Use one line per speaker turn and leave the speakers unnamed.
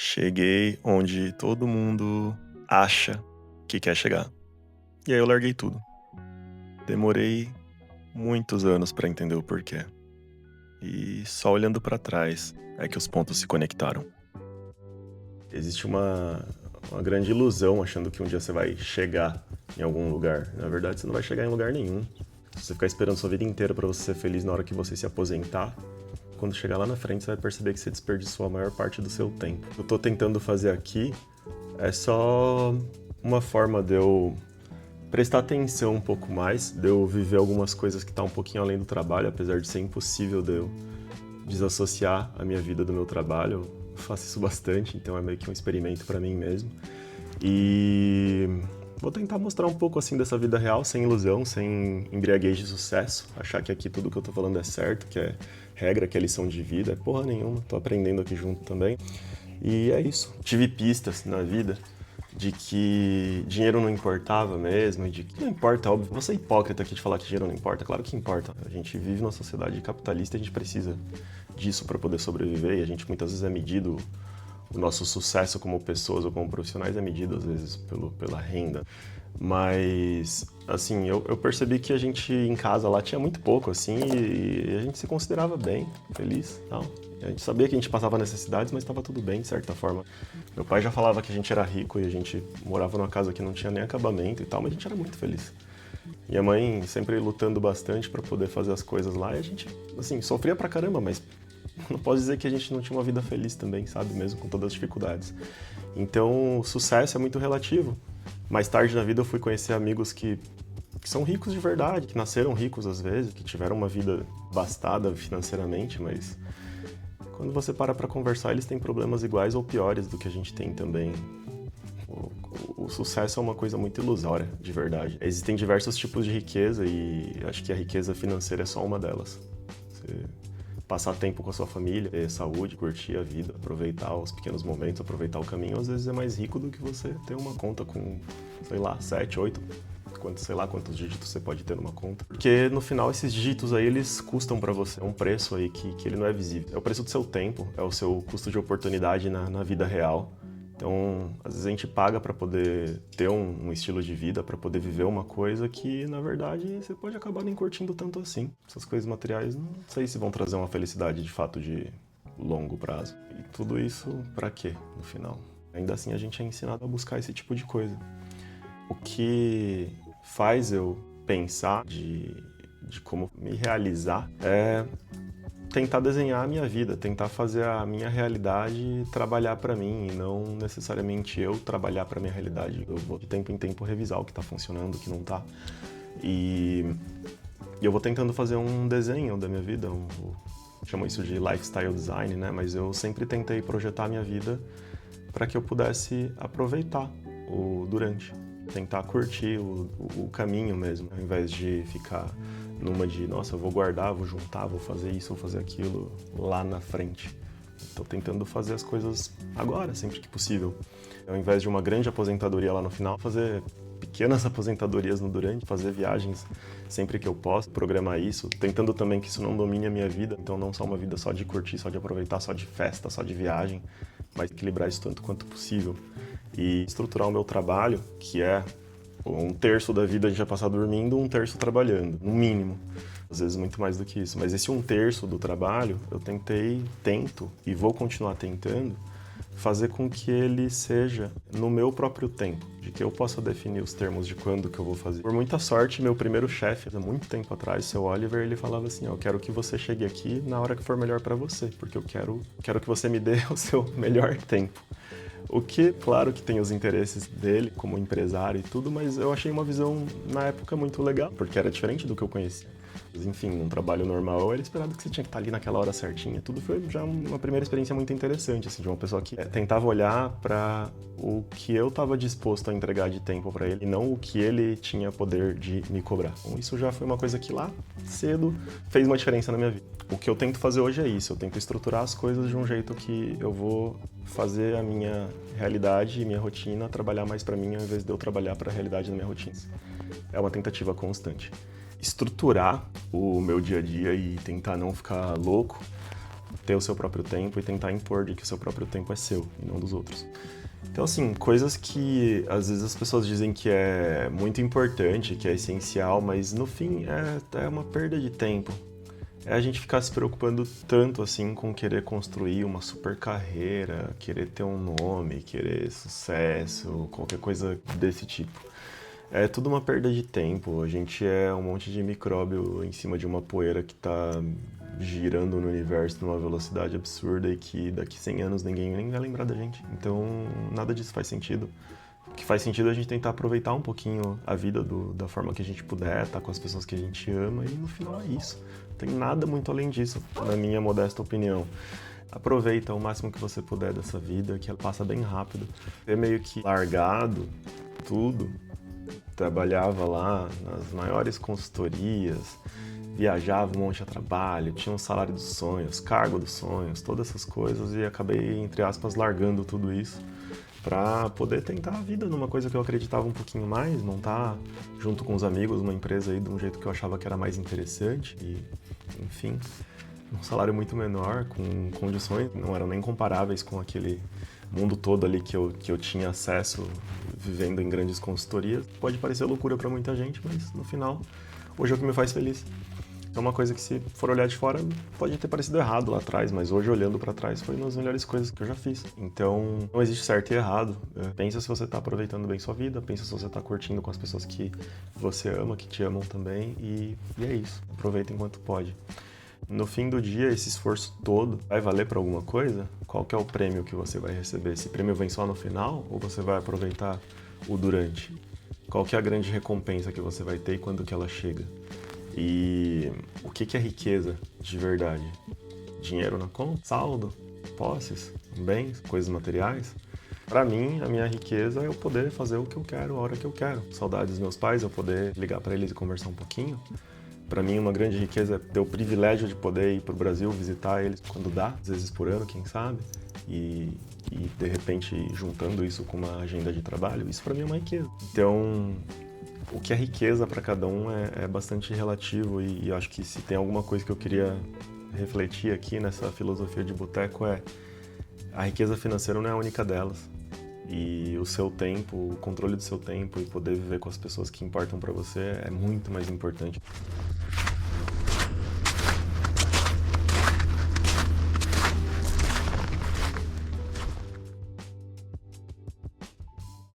Cheguei onde todo mundo acha que quer chegar. E aí eu larguei tudo. Demorei muitos anos pra entender o porquê. E só olhando pra trás é que os pontos se conectaram. Existe uma grande ilusão achando que um dia você vai chegar em algum lugar. Na verdade, você não vai chegar em lugar nenhum. Se você ficar esperando sua vida inteira pra você ser feliz na hora que você se aposentar, quando chegar lá na frente, você vai perceber que você desperdiçou a maior parte do seu tempo. O que eu tô tentando fazer aqui é só uma forma de eu prestar atenção um pouco mais, de eu viver algumas coisas que tá um pouquinho além do trabalho, apesar de ser impossível de eu desassociar a minha vida do meu trabalho. Eu faço isso bastante, então é meio que um experimento pra mim mesmo. E vou tentar mostrar um pouco assim dessa vida real, sem ilusão, sem embriaguez de sucesso, achar que aqui tudo que eu tô falando é certo, que é regra, que é lição de vida, é porra nenhuma, tô aprendendo aqui junto também. E é isso. Tive pistas na vida de que dinheiro não importava mesmo, e de que não importa, óbvio. Vou ser hipócrita aqui de falar que dinheiro não importa, claro que importa. A gente vive numa sociedade capitalista e a gente precisa disso para poder sobreviver, e a gente muitas vezes é medido, o nosso sucesso como pessoas ou como profissionais é medido às vezes pela renda. Mas, assim, eu percebi que a gente em casa lá tinha muito pouco, assim, e a gente se considerava bem, feliz e tal. A gente sabia que a gente passava necessidades, mas estava tudo bem, de certa forma. Meu pai já falava que a gente era rico e a gente morava numa casa que não tinha nem acabamento e tal, mas a gente era muito feliz. Minha mãe sempre lutando bastante para poder fazer as coisas lá e a gente, assim, sofria pra caramba, mas não posso dizer que a gente não tinha uma vida feliz também, sabe? Mesmo com todas as dificuldades. Então, o sucesso é muito relativo. Mais tarde na vida eu fui conhecer amigos que são ricos de verdade, que nasceram ricos às vezes, que tiveram uma vida abastada financeiramente, mas quando você para pra conversar, eles têm problemas iguais ou piores do que a gente tem também. O sucesso é uma coisa muito ilusória, de verdade. Existem diversos tipos de riqueza e acho que a riqueza financeira é só uma delas. Você passar tempo com a sua família, ter saúde, curtir a vida, aproveitar os pequenos momentos, aproveitar o caminho, às vezes é mais rico do que você ter uma conta com, sei lá, 7, 8, sei lá quantos dígitos você pode ter numa conta. Porque no final esses dígitos aí, eles custam pra você. É um preço aí que ele não é visível. É o preço do seu tempo, é o seu custo de oportunidade na vida real. Então, às vezes a gente paga para poder ter um estilo de vida, para poder viver uma coisa que, na verdade, você pode acabar nem curtindo tanto assim. Essas coisas materiais não sei se vão trazer uma felicidade de fato de longo prazo. E tudo isso para quê, no final? Ainda assim, a gente é ensinado a buscar esse tipo de coisa. O que faz eu pensar de como me realizar é tentar desenhar a minha vida, tentar fazer a minha realidade trabalhar para mim e não necessariamente eu trabalhar para minha realidade. Eu vou de tempo em tempo revisar o que tá funcionando, o que não tá. E eu vou tentando fazer um desenho da minha vida, chamo isso de lifestyle design, né? Mas eu sempre tentei projetar a minha vida para que eu pudesse aproveitar o durante, tentar curtir o caminho mesmo, ao invés de ficar numa de, nossa, eu vou guardar, vou juntar, vou fazer isso, vou fazer aquilo lá na frente. Estou tentando fazer as coisas agora, sempre que possível. Ao invés de uma grande aposentadoria lá no final, fazer pequenas aposentadorias no durante, fazer viagens sempre que eu posso, programar isso, tentando também que isso não domine a minha vida, então não só uma vida só de curtir, só de aproveitar, só de festa, só de viagem, mas equilibrar isso tanto quanto possível. E estruturar o meu trabalho, que é um terço da vida a gente vai passar dormindo, um terço trabalhando, no mínimo. Às vezes muito mais do que isso. Mas esse um terço do trabalho, eu tento e vou continuar tentando fazer com que ele seja no meu próprio tempo, de que eu possa definir os termos de quando que eu vou fazer. Por muita sorte, meu primeiro chefe, há muito tempo atrás, o seu Oliver, ele falava assim, eu quero que você chegue aqui na hora que for melhor para você, porque eu quero que você me dê o seu melhor tempo. O que, claro que tem os interesses dele como empresário e tudo, mas eu achei uma visão, na época, muito legal, porque era diferente do que eu conhecia. Mas, enfim, num trabalho normal, era esperado que você tinha que estar ali naquela hora certinha. Tudo foi já uma primeira experiência muito interessante, assim, de uma pessoa que tentava olhar para o que eu estava disposto a entregar de tempo para ele e não o que ele tinha poder de me cobrar. Então, isso já foi uma coisa que lá cedo fez uma diferença na minha vida. O que eu tento fazer hoje é isso, eu tento estruturar as coisas de um jeito que eu vou fazer a minha realidade e minha rotina trabalhar mais para mim ao invés de eu trabalhar para a realidade da minha rotina. É uma tentativa constante. Estruturar o meu dia a dia e tentar não ficar louco ter o seu próprio tempo e tentar impor de que o seu próprio tempo é seu e não dos outros. Então, assim, coisas que às vezes as pessoas dizem que é muito importante, que é essencial, mas no fim é uma perda de tempo. É a gente ficar se preocupando tanto assim com querer construir uma super carreira, querer ter um nome, querer sucesso, qualquer coisa desse tipo. É tudo uma perda de tempo. A gente é um monte de micróbio em cima de uma poeira que tá girando no universo numa velocidade absurda e que daqui 100 anos ninguém nem vai lembrar da gente. Então, nada disso faz sentido. O que faz sentido é a gente tentar aproveitar um pouquinho a vida da forma que a gente puder, estar com as pessoas que a gente ama, e no final é isso. Não tem nada muito além disso, na minha modesta opinião. Aproveita o máximo que você puder dessa vida, que ela passa bem rápido. É meio que largado tudo, trabalhava lá nas maiores consultorias, viajava um monte a trabalho, tinha um salário dos sonhos, cargo dos sonhos, todas essas coisas, e acabei, entre aspas, largando tudo isso para poder tentar a vida numa coisa que eu acreditava um pouquinho mais, montar junto com os amigos uma empresa aí de um jeito que eu achava que era mais interessante e, enfim, um salário muito menor, com condições que não eram nem comparáveis com aquele mundo todo ali que eu tinha acesso vivendo em grandes consultorias. Pode parecer loucura para muita gente, mas no final, hoje é o que me faz feliz. É uma coisa que, se for olhar de fora, pode ter parecido errado lá atrás, mas hoje, olhando para trás, foi uma das melhores coisas que eu já fiz. Então, não existe certo e errado. Pensa se você tá aproveitando bem sua vida, pensa se você tá curtindo com as pessoas que você ama, que te amam também, e é isso. Aproveita enquanto pode. No fim do dia, esse esforço todo vai valer para alguma coisa? Qual que é o prêmio que você vai receber? Esse prêmio vem só no final ou você vai aproveitar o durante? Qual que é a grande recompensa que você vai ter e quando que ela chega? E o que é riqueza de verdade? Dinheiro na conta? Saldo? Posses? Bens? Coisas materiais? Para mim, a minha riqueza é eu poder fazer o que eu quero, a hora que eu quero. Saudades dos meus pais, eu poder ligar para eles e conversar um pouquinho. Para mim, uma grande riqueza é ter o privilégio de poder ir para o Brasil, visitar eles quando dá, às vezes por ano, quem sabe, e de repente juntando isso com uma agenda de trabalho, isso para mim é uma riqueza. Então, o que é riqueza para cada um é bastante relativo, e eu acho que se tem alguma coisa que eu queria refletir aqui nessa filosofia de boteco é: a riqueza financeira não é a única delas. E o seu tempo, o controle do seu tempo e poder viver com as pessoas que importam para você é muito mais importante.